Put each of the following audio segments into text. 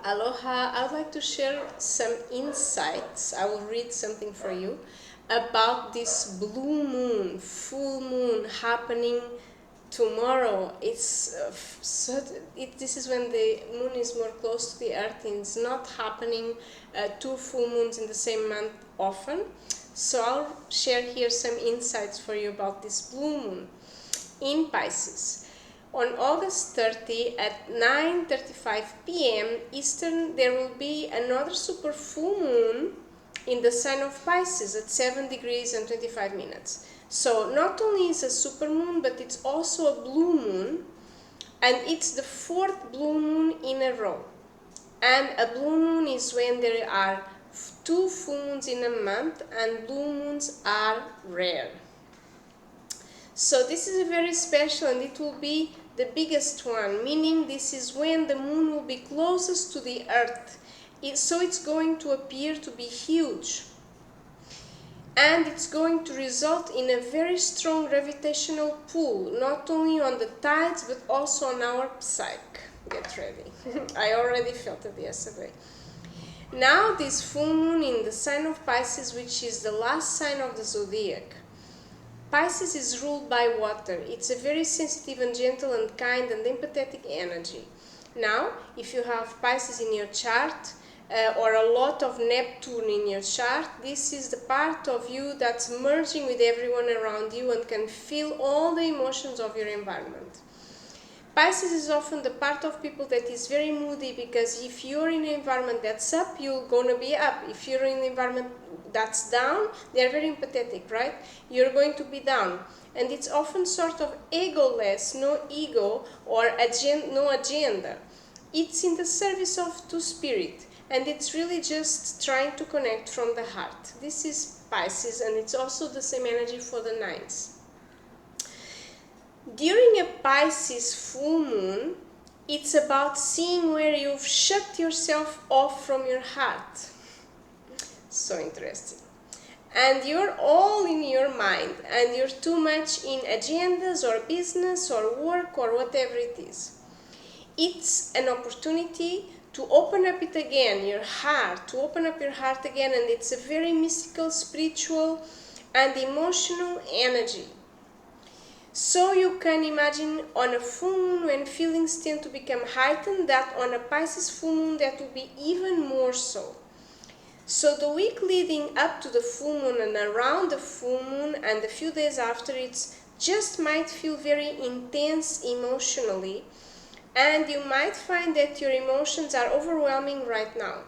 Aloha. I would like to share some insights. I will read something for you about this blue moon, full moon happening tomorrow. This is when the moon is more close to the earth, and it's not happening two full moons in the same month often. So I'll share here some insights for you about this blue moon in Pisces. On August 30 at 9:35 p.m. Eastern, there will be another super full moon in the sign of Pisces at 7 degrees and 25 minutes. So not only is a super moon, but it's also a blue moon, and it's the fourth blue moon in a row. And a blue moon is when there are two full moons in a month, and blue moons are rare. So this is a very special, and it will be the biggest one, meaning this is when the moon will be closest to the earth. So it's going to appear to be huge. And it's going to result in a very strong gravitational pull, not only on the tides, but also on our psyche. Get ready. I already felt it yesterday. Now this full moon in the sign of Pisces, which is the last sign of the zodiac. Pisces is ruled by water. It's a very sensitive and gentle and kind and empathetic energy. Now, if you have Pisces in your chart or a lot of Neptune in your chart, this is the part of you that's merging with everyone around you and can feel all the emotions of your environment. Pisces is often the part of people that is very moody, because if you're in an environment that's up, you're going to be up. If you're in an environment that's down, they're very empathetic, right? You're going to be down. And it's often sort of egoless, no ego or no agenda. It's in the service of to spirit, and it's really just trying to connect from the heart. This is Pisces, and it's also the same energy for the nines. During a Pisces full moon, it's about seeing where you've shut yourself off from your heart. So interesting. And you're all in your mind, and you're too much in agendas or business or work or whatever it is. It's an opportunity to open up it again, your heart, to open up your heart again, and it's a very mystical, spiritual, and emotional energy. So you can imagine on a full moon, when feelings tend to become heightened, that on a Pisces full moon that will be even more so. So the week leading up to the full moon and around the full moon and a few days after, it's just might feel very intense emotionally, and you might find that your emotions are overwhelming right now.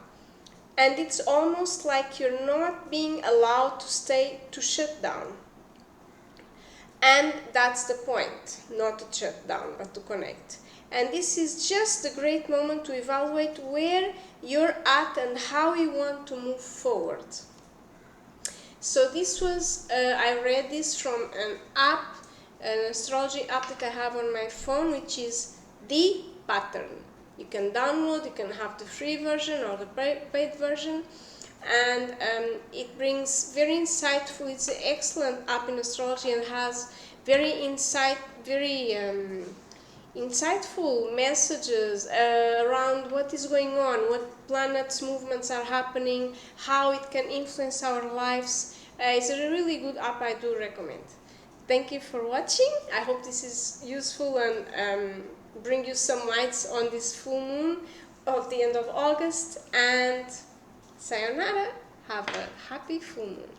And it's almost like you're not being allowed to shut down. And that's the point, not to shut down, but to connect. And this is just a great moment to evaluate where you're at and how you want to move forward. So this was, I read this from an app, an astrology app that I have on my phone, which is The Pattern. You can download, you can have the free version or the paid version. And it brings very insightful, it's an excellent app in astrology, and has very insightful messages around what is going on, what planets movements are happening, how it can influence our lives. It's a really good app, I do recommend. Thank you for watching. I hope this is useful and bring you some lights on this full moon of the end of August, and sayonara. Have a happy full moon.